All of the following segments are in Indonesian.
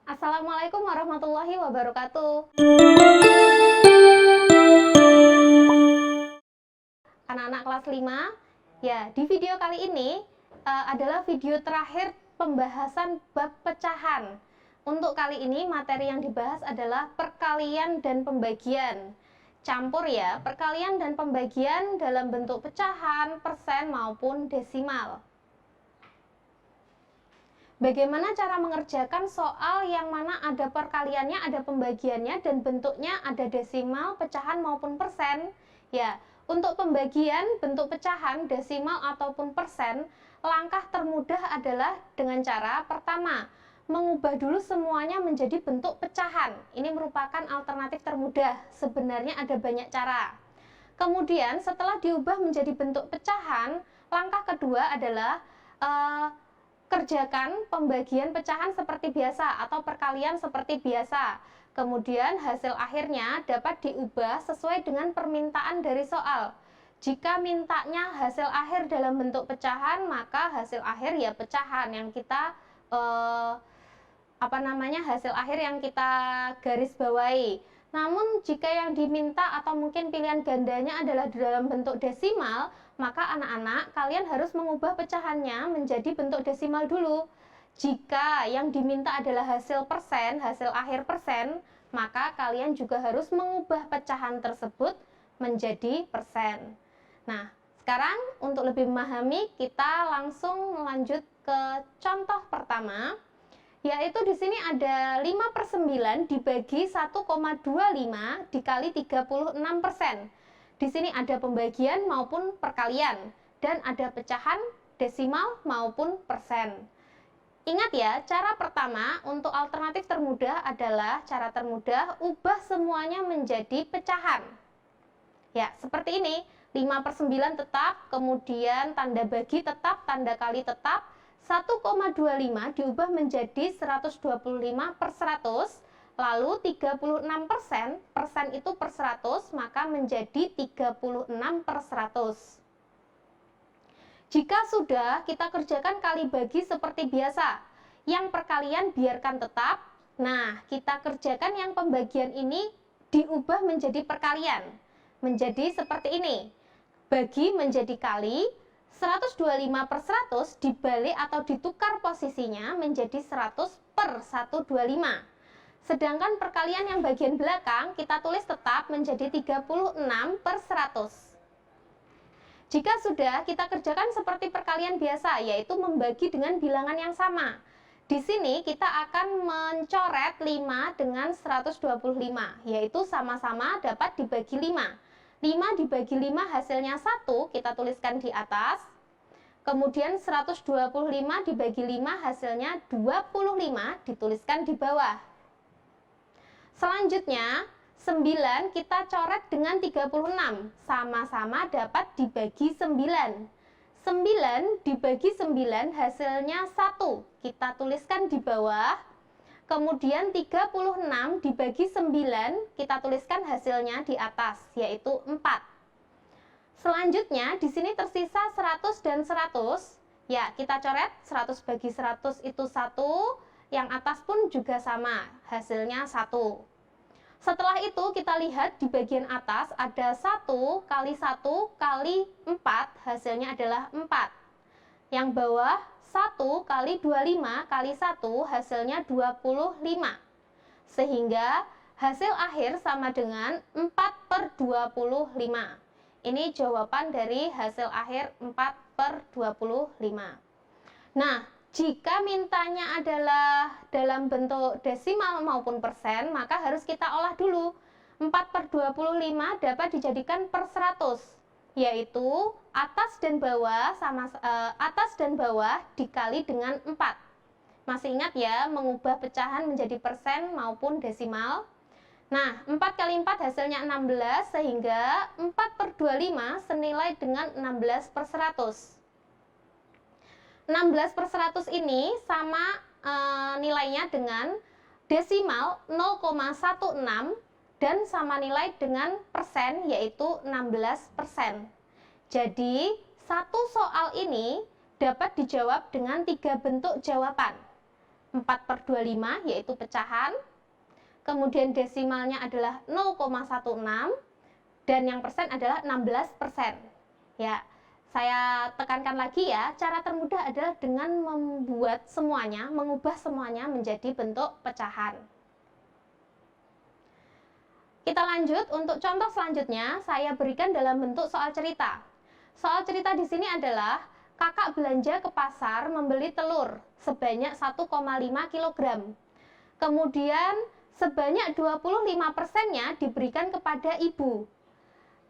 Assalamualaikum warahmatullahi wabarakatuh. Anak-anak kelas 5, ya di video kali ini adalah video terakhir pembahasan bab pecahan. Untuk kali ini materi yang dibahas adalah perkalian dan pembagian. Campur ya, perkalian dan pembagian dalam bentuk pecahan, persen maupun desimal. Bagaimana cara mengerjakan soal yang mana ada perkaliannya, ada pembagiannya, dan bentuknya ada desimal, pecahan, maupun persen? Ya, untuk pembagian bentuk pecahan, desimal, ataupun persen, langkah termudah adalah dengan cara pertama, mengubah dulu semuanya menjadi bentuk pecahan. Ini merupakan alternatif termudah, sebenarnya ada banyak cara. Kemudian setelah diubah menjadi bentuk pecahan, langkah kedua adalah kerjakan pembagian pecahan seperti biasa atau perkalian seperti biasa. Kemudian hasil akhirnya dapat diubah sesuai dengan permintaan dari soal. Jika mintanya hasil akhir dalam bentuk pecahan, maka hasil akhir ya pecahan yang kita hasil akhir yang kita garis bawahi. Namun jika yang diminta atau mungkin pilihan gandanya adalah dalam bentuk desimal, maka anak-anak kalian harus mengubah pecahannya menjadi bentuk desimal dulu. Jika yang diminta adalah hasil persen, hasil akhir persen, maka kalian juga harus mengubah pecahan tersebut menjadi persen. Nah, sekarang untuk lebih memahami, kita langsung lanjut ke contoh pertama, yaitu di sini ada 5/9 dibagi 1,25 dikali 36%. Di sini ada pembagian maupun perkalian, dan ada pecahan, desimal maupun persen. Ingat ya, cara pertama untuk alternatif termudah adalah cara termudah, ubah semuanya menjadi pecahan. Ya, seperti ini, 5/9 tetap, kemudian tanda bagi tetap, tanda kali tetap, 1,25 diubah menjadi 125/100, lalu 36%, persen itu per 100, maka menjadi 36/100. Jika sudah, kita kerjakan kali bagi seperti biasa. Yang perkalian biarkan tetap. Nah, kita kerjakan yang pembagian ini diubah menjadi perkalian. Menjadi seperti ini. Bagi menjadi kali, 125/100 dibalik atau ditukar posisinya menjadi 100/125. Sedangkan perkalian yang bagian belakang kita tulis tetap menjadi 36/100. Jika sudah, kita kerjakan seperti perkalian biasa, yaitu membagi dengan bilangan yang sama. Di sini kita akan mencoret 5 dengan 125, yaitu sama-sama dapat dibagi 5. 5 dibagi 5 hasilnya 1, kita tuliskan di atas. Kemudian 125 dibagi 5 hasilnya 25, dituliskan di bawah. Selanjutnya, 9 kita coret dengan 36, sama-sama dapat dibagi 9. 9 dibagi 9 hasilnya 1, kita tuliskan di bawah. Kemudian 36 dibagi 9, kita tuliskan hasilnya di atas, yaitu 4. Selanjutnya, di sini tersisa 100 dan 100. Ya, kita coret 100 bagi 100 itu 1, yang atas pun juga sama, hasilnya 1. Setelah itu, kita lihat di bagian atas ada 1 kali 1 kali 4, hasilnya adalah 4. Yang bawah, 1 kali 25 kali 1 hasilnya 25. Sehingga hasil akhir sama dengan 4/25. Ini jawaban dari hasil akhir 4/25. Nah, jika mintanya adalah dalam bentuk desimal maupun persen, maka harus kita olah dulu. 4/25 dapat dijadikan per 100. Yaitu atas dan bawah dikali dengan 4. Masih ingat ya, mengubah pecahan menjadi persen maupun desimal. Nah, 4 kali 4 hasilnya 16, sehingga 4/25 senilai dengan 16/100. 16/100 ini sama nilainya dengan desimal 0,16 dan sama nilai dengan persen, yaitu 16%. Jadi, satu soal ini dapat dijawab dengan 3 bentuk jawaban. 4/25 yaitu pecahan. Kemudian desimalnya adalah 0,16 dan yang persen adalah 16%. Ya, saya tekankan lagi ya, cara termudah adalah dengan membuat semuanya, mengubah semuanya menjadi bentuk pecahan. Kita lanjut, untuk contoh selanjutnya saya berikan dalam bentuk soal cerita. Soal cerita di sini adalah kakak belanja ke pasar membeli telur sebanyak 1,5 kg. Kemudian sebanyak 25%-nya diberikan kepada ibu.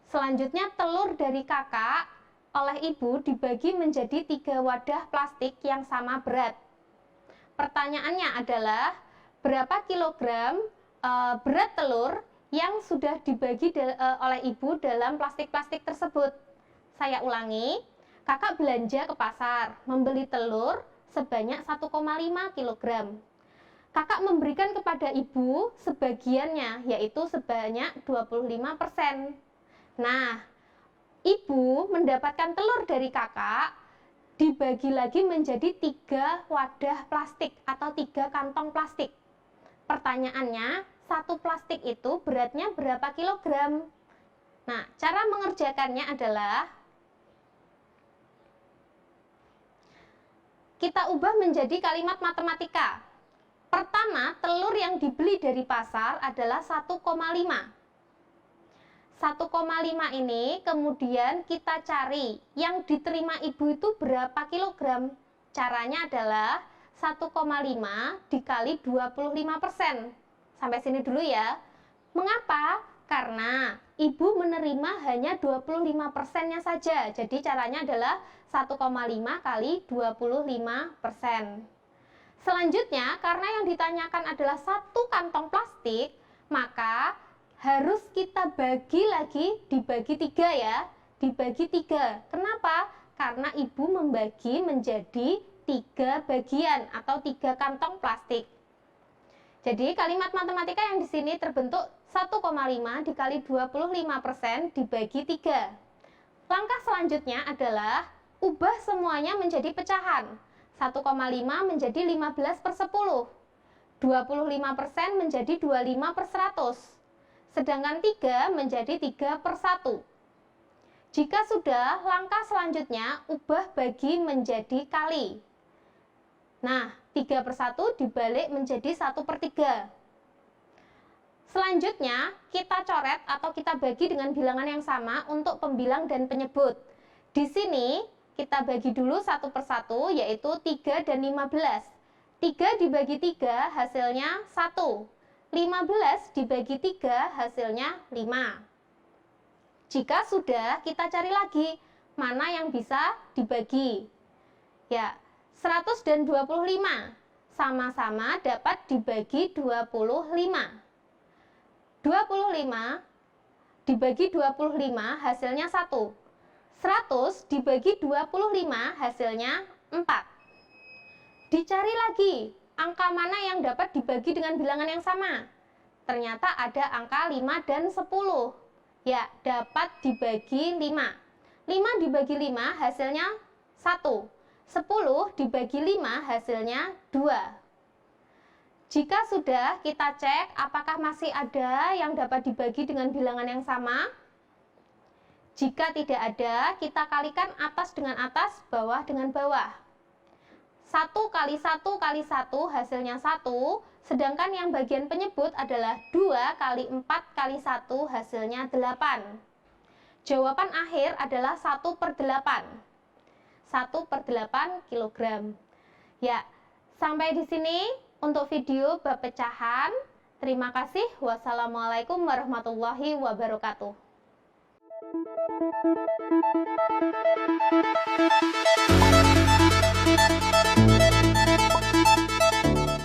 Selanjutnya telur dari kakak oleh ibu dibagi menjadi 3 wadah plastik yang sama berat. Pertanyaannya adalah berapa kilogram berat telur yang sudah dibagi oleh ibu dalam plastik-plastik tersebut. Saya ulangi, kakak belanja ke pasar, membeli telur sebanyak 1,5 kg. Kakak memberikan kepada ibu sebagiannya, yaitu sebanyak 25%. Nah, ibu mendapatkan telur dari kakak, dibagi lagi menjadi 3 wadah plastik atau 3 kantong plastik. Pertanyaannya, satu plastik itu beratnya berapa kilogram? Nah, cara mengerjakannya adalah kita ubah menjadi kalimat matematika. Pertama, telur yang dibeli dari pasar adalah 1,5. 1,5 ini kemudian kita cari yang diterima ibu itu berapa kilogram. Caranya adalah 1,5 dikali 25%. Sampai sini dulu ya. Mengapa? Karena ibu menerima hanya 25%-nya saja. Jadi caranya adalah 1,5 kali 25%. Selanjutnya, karena yang ditanyakan adalah 1 kantong plastik, maka harus kita bagi lagi, dibagi 3 ya. Dibagi 3. Kenapa? Karena ibu membagi menjadi 3 bagian atau 3 kantong plastik. Jadi kalimat matematika yang di sini terbentuk 1,5 dikali 25% dibagi 3. Langkah selanjutnya adalah ubah semuanya menjadi pecahan. 1,5 menjadi 15/10. 25% menjadi 25/100. Sedangkan 3 menjadi 3/1. Jika sudah, langkah selanjutnya ubah bagi menjadi kali. Nah, 3/1 dibalik menjadi 1/3. Selanjutnya, kita coret atau kita bagi dengan bilangan yang sama untuk pembilang dan penyebut. Di sini, kita bagi dulu 1/1, yaitu 3 dan 15. 3 dibagi 3 hasilnya 1. 15 dibagi 3 hasilnya 5. Jika sudah, kita cari lagi mana yang bisa dibagi. Ya, 100 dan 25 sama-sama dapat dibagi 25. 25 dibagi 25 hasilnya 1. 100 dibagi 25 hasilnya 4. Dicari lagi angka mana yang dapat dibagi dengan bilangan yang sama. Ternyata ada angka 5 dan 10. Ya, dapat dibagi 5. 5 dibagi 5 hasilnya 1. 10 dibagi 5 hasilnya 2. Jika sudah, kita cek apakah masih ada yang dapat dibagi dengan bilangan yang sama. Jika tidak ada, kita kalikan atas dengan atas, bawah dengan bawah. 1 kali 1 kali 1 hasilnya 1, sedangkan yang bagian penyebut adalah 2 kali 4 kali 1 hasilnya 8. Jawaban akhir adalah 1/8. 1/8 kg. Ya, sampai di sini untuk video bab pecahan. Terima kasih. Wassalamualaikum warahmatullahi wabarakatuh.